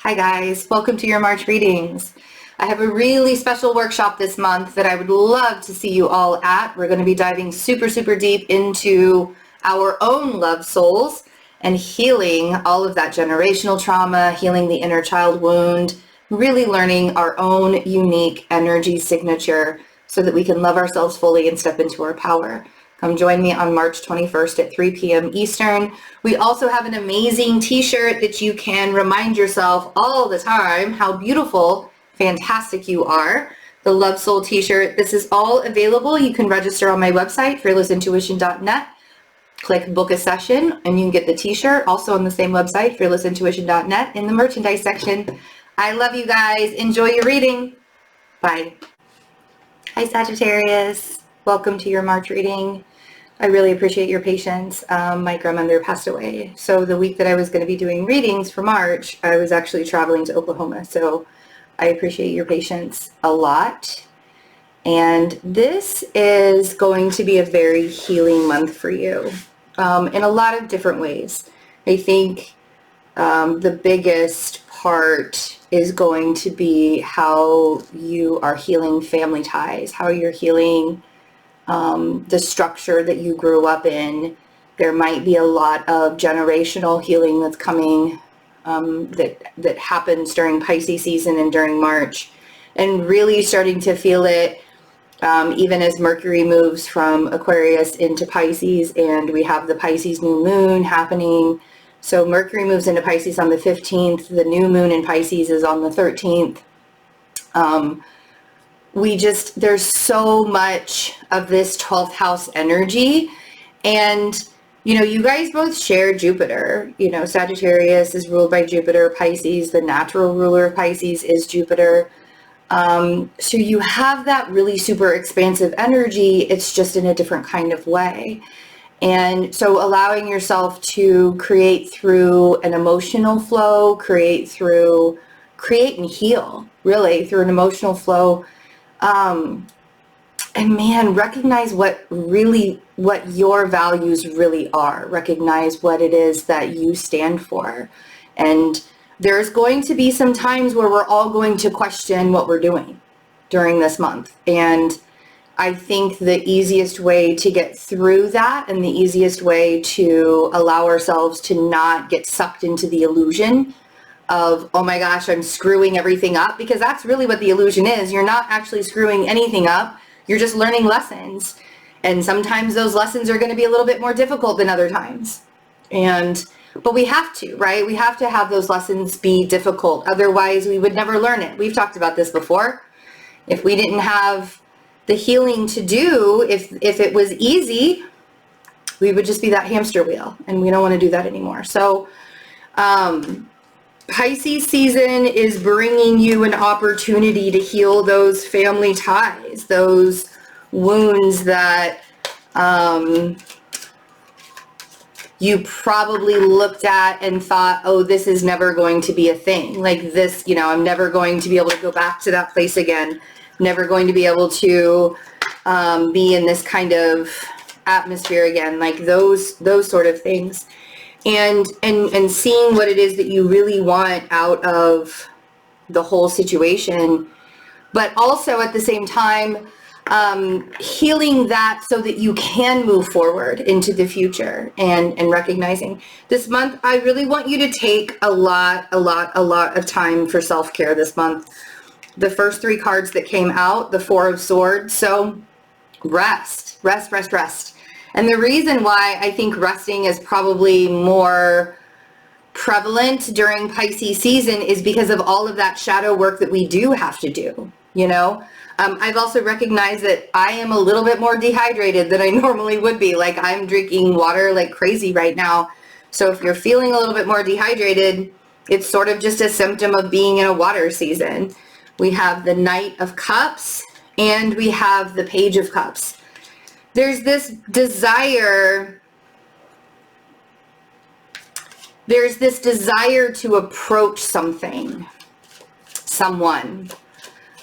Hi guys, welcome to your March readings. I have a really special workshop this month that I would love to see you all at. We're going to be diving super deep into our own love souls and healing all of that generational trauma, healing the inner child wound, really learning our own unique energy signature so that we can love ourselves fully and step into our power. Come join me on March 21st at 3 p.m. Eastern. We also have an amazing t-shirt that you can remind yourself all the time how beautiful, fantastic you are. The Love Soul t-shirt. This is all available. You can register on my website, fearlessintuition.net. Click book a session and you can get the t-shirt also on the same website, fearlessintuition.net, in the merchandise section. I love you guys. Enjoy your reading. Bye. Hi Sagittarius. Welcome to your March reading. I really appreciate your patience. My grandmother passed away. So the week that I was going to be doing readings for March, I was actually traveling to Oklahoma. So I appreciate your patience a lot. And this is going to be a very healing month for you in a lot of different ways. I think the biggest part is going to be how you are healing family ties, how you're healing the structure that you grew up in. There might be a lot of generational healing that's coming that happens during Pisces season and during March, and really starting to feel it even as Mercury moves from Aquarius into Pisces, and we have the Pisces new moon happening. So Mercury moves into Pisces on the 15th. The new moon in Pisces is on the 13th. There's so much of this 12th house energy, and you guys both share Jupiter. Sagittarius is ruled by Jupiter. Pisces, the natural ruler of Pisces, is Jupiter. So you have that really super expansive energy. It's just in a different kind of way. And so allowing yourself to create through an emotional flow, create and heal really through an emotional flow. And man, recognize what your values really are. Recognize what it is that you stand for. And there's going to be some times where we're all going to question what we're doing during this month. And I think the easiest way to get through that, and the easiest way to allow ourselves to not get sucked into the illusion of, oh my gosh, I'm screwing everything up, because that's really what the illusion is. You're not actually screwing anything up. You're just learning lessons. And sometimes those lessons are going to be a little bit more difficult than other times. But we have to, right? We have to have those lessons be difficult. Otherwise, we would never learn it. We've talked about this before. If we didn't have the healing to do, if it was easy, we would just be that hamster wheel. And we don't want to do that anymore. So, Pisces season is bringing you an opportunity to heal those family ties, those wounds that you probably looked at and thought, oh, this is never going to be a thing. Like this, I'm never going to be able to go back to that place again. Never going to be able to be in this kind of atmosphere again. Like those sort of things. And seeing what it is that you really want out of the whole situation, but also at the same time, healing that so that you can move forward into the future, and recognizing this month, I really want you to take a lot of time for self-care this month. The first three cards that came out, the Four of Swords. So rest. And the reason why I think resting is probably more prevalent during Pisces season is because of all of that shadow work that we do have to do, I've also recognized that I am a little bit more dehydrated than I normally would be. Like I'm drinking water like crazy right now. So if you're feeling a little bit more dehydrated, it's sort of just a symptom of being in a water season. We have the Knight of Cups and we have the Page of Cups. There's this desire to approach something, someone.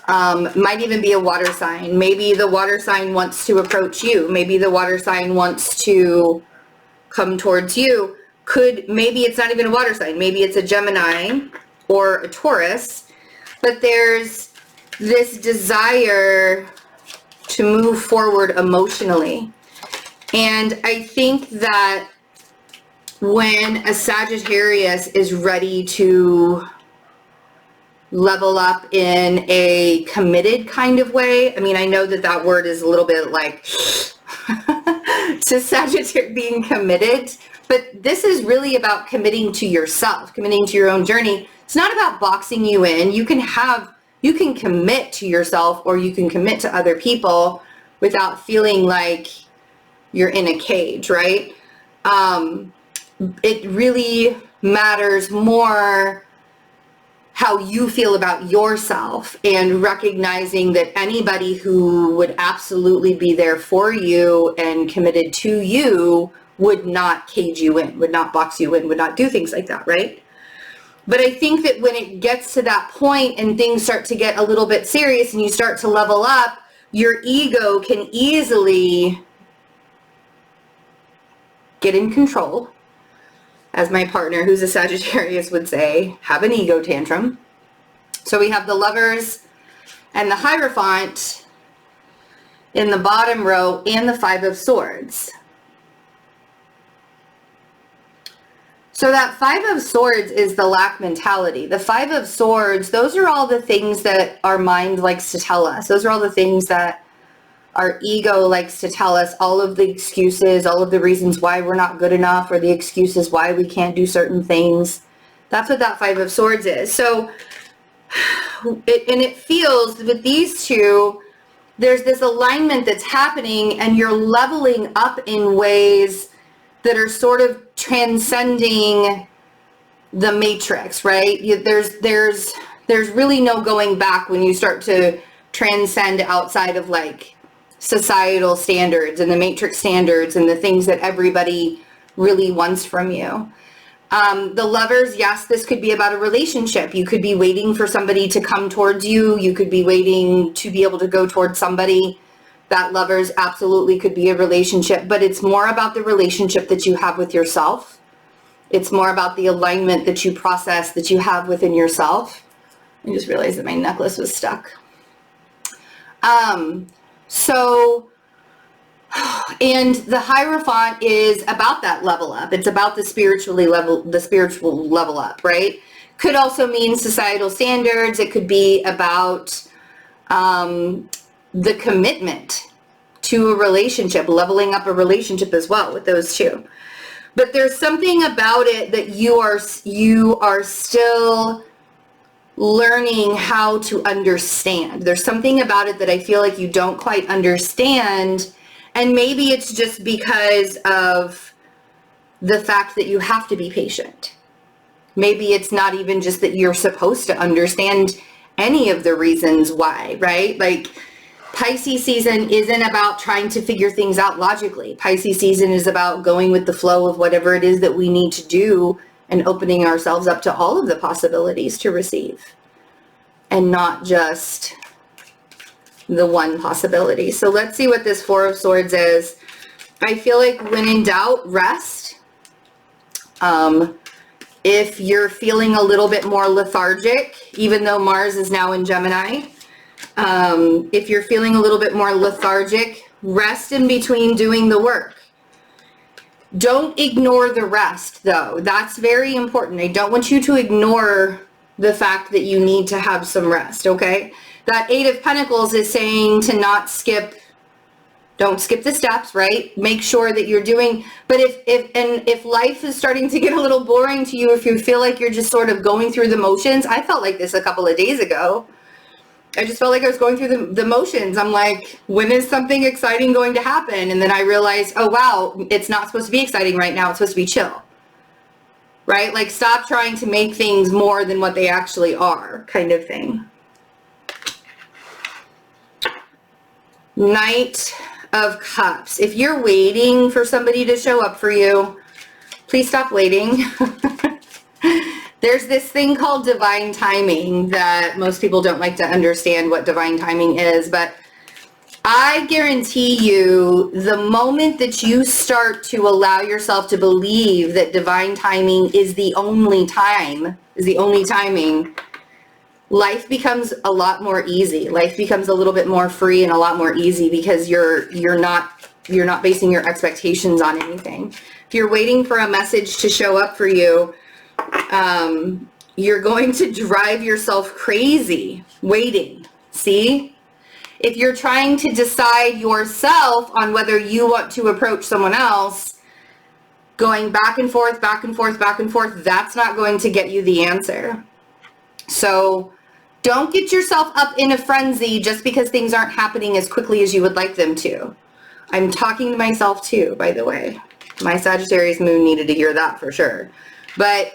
Might even be a water sign. Maybe the water sign wants to approach you. Maybe the water sign wants to come towards you. Maybe it's not even a water sign. Maybe it's a Gemini or a Taurus, but there's this desire to move forward emotionally. And I think that when a Sagittarius is ready to level up in a committed kind of way, I mean, I know that that word is a little bit like to Sagittarius being committed, but this is really about committing to yourself, committing to your own journey. It's not about boxing you in. You can commit to yourself, or you can commit to other people without feeling like you're in a cage, right? It really matters more how you feel about yourself, and recognizing that anybody who would absolutely be there for you and committed to you would not cage you in, would not box you in, would not do things like that, right? But I think that when it gets to that point and things start to get a little bit serious and you start to level up, your ego can easily get in control. As my partner, who's a Sagittarius, would say, have an ego tantrum. So we have the Lovers and the Hierophant in the bottom row, and the Five of Swords. So that Five of Swords is the lack mentality. The Five of Swords, those are all the things that our mind likes to tell us. Those are all the things that our ego likes to tell us, all of the excuses, all of the reasons why we're not good enough, or the excuses why we can't do certain things. That's what that Five of Swords is. So, it feels with these two, there's this alignment that's happening, and you're leveling up in ways that are sort of transcending the matrix, right? There's really no going back when you start to transcend outside of like societal standards and the matrix standards and the things that everybody really wants from you. The Lovers, yes, this could be about a relationship. You could be waiting for somebody to come towards you. You could be waiting to be able to go towards somebody. That Lovers absolutely could be a relationship, but it's more about the relationship that you have with yourself. It's more about the alignment that you process, that you have within yourself. I just realized that my necklace was stuck. So, and the Hierophant is about that level up. It's about the spiritual level up, right? Could also mean societal standards. It could be about the commitment to a relationship, leveling up a relationship as well with those two. But there's something about it that you are still learning how to understand. There's something about it that I feel like you don't quite understand, and maybe it's just because of the fact that you have to be patient. Maybe it's not even just that you're supposed to understand any of the reasons why, right? Like Pisces season isn't about trying to figure things out logically. Pisces season is about going with the flow of whatever it is that we need to do and opening ourselves up to all of the possibilities to receive, and not just the one possibility. So let's see what this Four of Swords is. I feel like when in doubt, rest. If you're feeling a little bit more lethargic, even though Mars is now in Gemini, if you're feeling a little bit more lethargic, rest in between doing the work. Don't ignore the rest, though. That's very important. I don't want you to ignore the fact that you need to have some rest, okay? That Eight of Pentacles is saying to not skip, don't skip the steps, right? Make sure that you're doing, but if life is starting to get a little boring to you, if you feel like you're just sort of going through the motions, I felt like this a couple of days ago. I just felt like I was going through the motions. I'm like, when is something exciting going to happen? And then I realized, oh wow, it's not supposed to be exciting right now. It's supposed to be chill, right? Like stop trying to make things more than what they actually are, kind of thing. Knight of Cups. If you're waiting for somebody to show up for you, please stop waiting. There's this thing called divine timing that most people don't like to understand what divine timing is, but I guarantee you the moment that you start to allow yourself to believe that divine timing is the only time is the only timing, life becomes a lot more easy. Life becomes a little bit more free and a lot more easy because you're not basing your expectations on anything. If you're waiting for a message to show up for you, you're going to drive yourself crazy waiting. See? If you're trying to decide yourself on whether you want to approach someone else, going back and forth, back and forth, back and forth, that's not going to get you the answer. So don't get yourself up in a frenzy just because things aren't happening as quickly as you would like them to. I'm talking to myself too, by the way. My Sagittarius moon needed to hear that for sure. But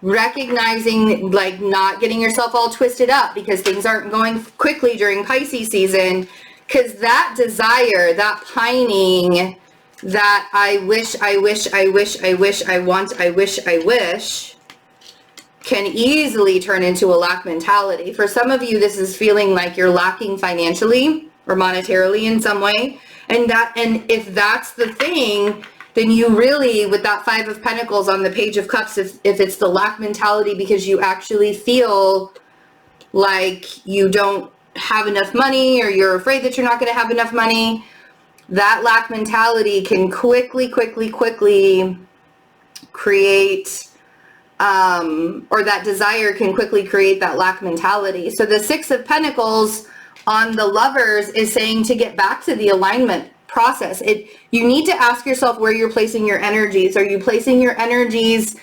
recognizing, like, not getting yourself all twisted up because things aren't going quickly during Pisces season, because that desire, that pining, that I wish, I want, I wish, can easily turn into a lack mentality. For some of you, this is feeling like you're lacking financially or monetarily in some way. And if that's the thing, then you really, with that Five of Pentacles on the Page of Cups, if it's the lack mentality because you actually feel like you don't have enough money or you're afraid that you're not going to have enough money, that lack mentality can quickly create, or that desire can quickly create that lack mentality. So the Six of Pentacles on the Lovers is saying to get back to the alignment process. You need to ask yourself where you're placing your energies. Are you placing your energies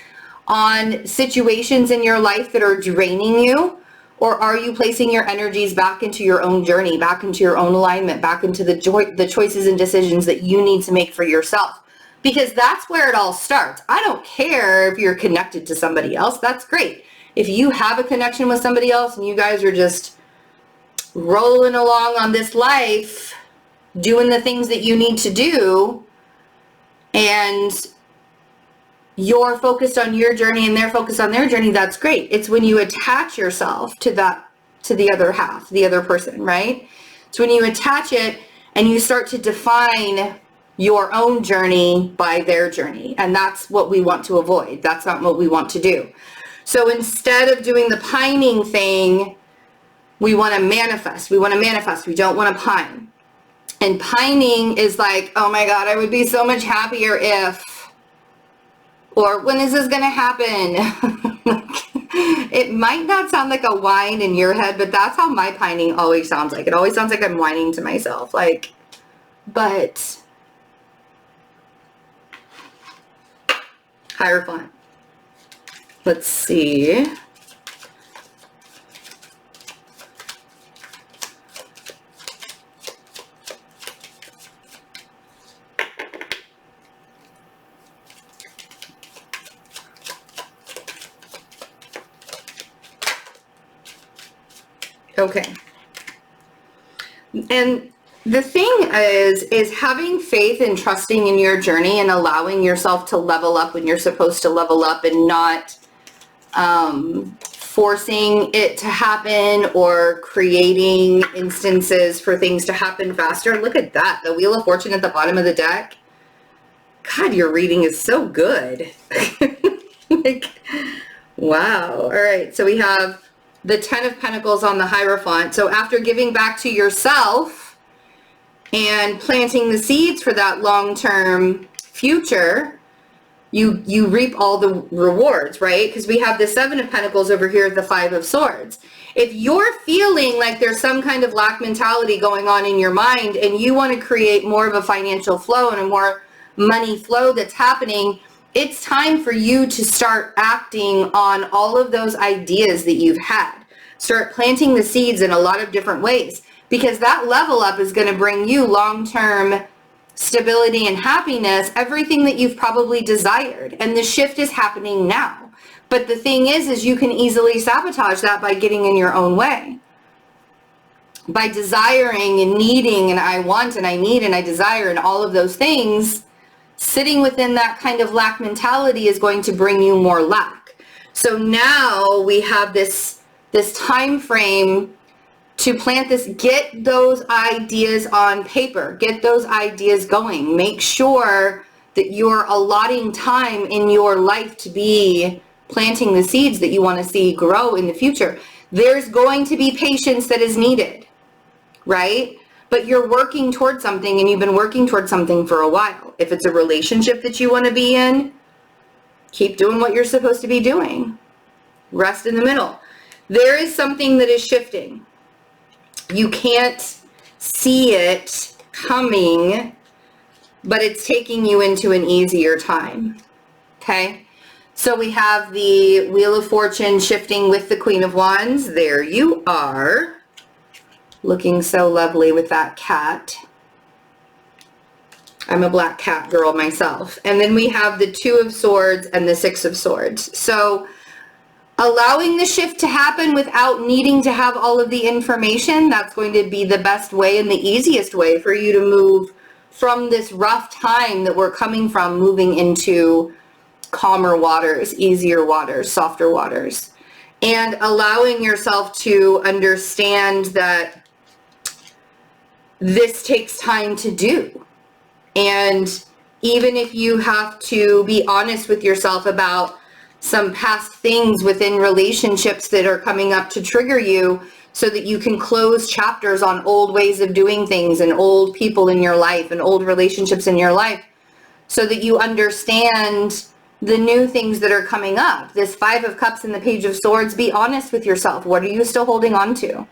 on situations in your life that are draining you? Or are you placing your energies back into your own journey, back into your own alignment, back into the choices and decisions that you need to make for yourself? Because that's where it all starts. I don't care if you're connected to somebody else. That's great. If you have a connection with somebody else and you guys are just rolling along on this life, doing the things that you need to do, and you're focused on your journey and they're focused on their journey, that's great. It's when you attach yourself to the other half, the other person, right? It's when you attach it and you start to define your own journey by their journey. And that's what we want to avoid. That's not what we want to do. So instead of doing the pining thing, we want to manifest. We want to manifest. We don't want to pine. And pining is like, oh my God, I would be so much happier if, or when is this going to happen? It might not sound like a whine in your head, but that's how my pining always sounds like. It always sounds like I'm whining to myself. Like, but Hierophant. Let's see. Okay. And the thing is having faith and trusting in your journey and allowing yourself to level up when you're supposed to level up, and not forcing it to happen or creating instances for things to happen faster. Look at that. The Wheel of Fortune at the bottom of the deck. God, your reading is so good. Like, wow. All right. So we have the Ten of Pentacles on the Hierophant. So after giving back to yourself and planting the seeds for that long-term future, you reap all the rewards, right? Because we have the Seven of Pentacles over here, the Five of Swords. If you're feeling like there's some kind of lack mentality going on in your mind and you want to create more of a financial flow and a more money flow that's happening, it's time for you to start acting on all of those ideas that you've had. Start planting the seeds in a lot of different ways, because that level up is going to bring you long-term stability and happiness, everything that you've probably desired. And the shift is happening now. But the thing is you can easily sabotage that by getting in your own way. By desiring and needing and I want and I need and I desire and all of those things, sitting within that kind of lack mentality is going to bring you more lack. So now we have this time frame to plant this, get those ideas on paper, get those ideas going. Make sure that you're allotting time in your life to be planting the seeds that you want to see grow in the future. There's going to be patience that is needed, right? But you're working towards something, and you've been working towards something for a while. If it's a relationship that you want to be in, keep doing what you're supposed to be doing. Rest in the middle. There is something that is shifting. You can't see it coming, but it's taking you into an easier time. Okay? So we have the Wheel of Fortune shifting with the Queen of Wands. There you are. Looking so lovely with that cat. I'm a black cat girl myself. And then we have the Two of Swords and the Six of Swords. So allowing the shift to happen without needing to have all of the information, that's going to be the best way and the easiest way for you to move from this rough time that we're coming from, moving into calmer waters, easier waters, softer waters. And allowing yourself to understand that this takes time to do. And even if you have to be honest with yourself about some past things within relationships that are coming up to trigger you, so that you can close chapters on old ways of doing things and old people in your life and old relationships in your life, so that you understand the new things that are coming up. This Five of Cups and the Page of Swords, be honest with yourself. What are you still holding on to?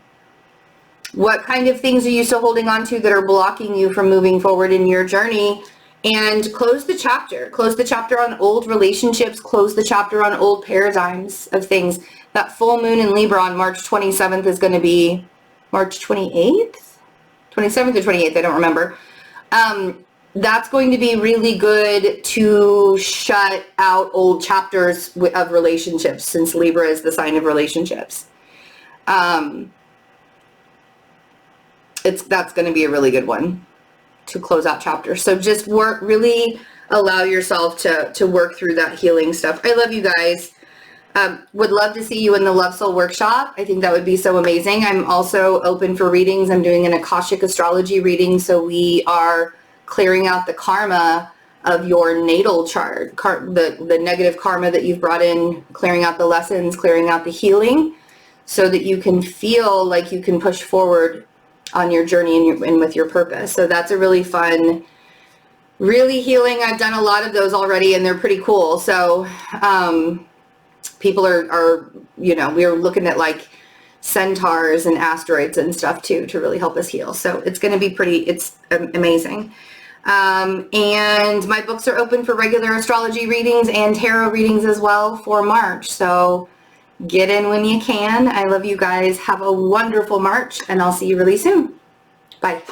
What kind of things are you still holding on to that are blocking you from moving forward in your journey? And close the chapter. Close the chapter on old relationships. Close the chapter on old paradigms of things. That full moon in Libra on March 27th is going to be March 28th? 27th or 28th, I don't remember. That's going to be really good to shut out old chapters of relationships, since Libra is the sign of relationships. That's going to be a really good one to close out chapters. So just really allow yourself to work through that healing stuff. I love you guys. Would love to see you in the Love Soul workshop. I think that would be so amazing. I'm also open for readings. I'm doing an Akashic astrology reading. So we are clearing out the karma of your natal chart, the negative karma that you've brought in, clearing out the lessons, clearing out the healing, so that you can feel like you can push forward on your journey and with your purpose. So that's a really fun, really healing. I've done a lot of those already, and they're pretty cool. So people are, we're looking at like centaurs and asteroids and stuff too, to really help us heal. So it's going to be it's amazing. And my books are open for regular astrology readings and tarot readings as well for March. So get in when you can. I love you guys. Have a wonderful March, and I'll see you really soon. Bye.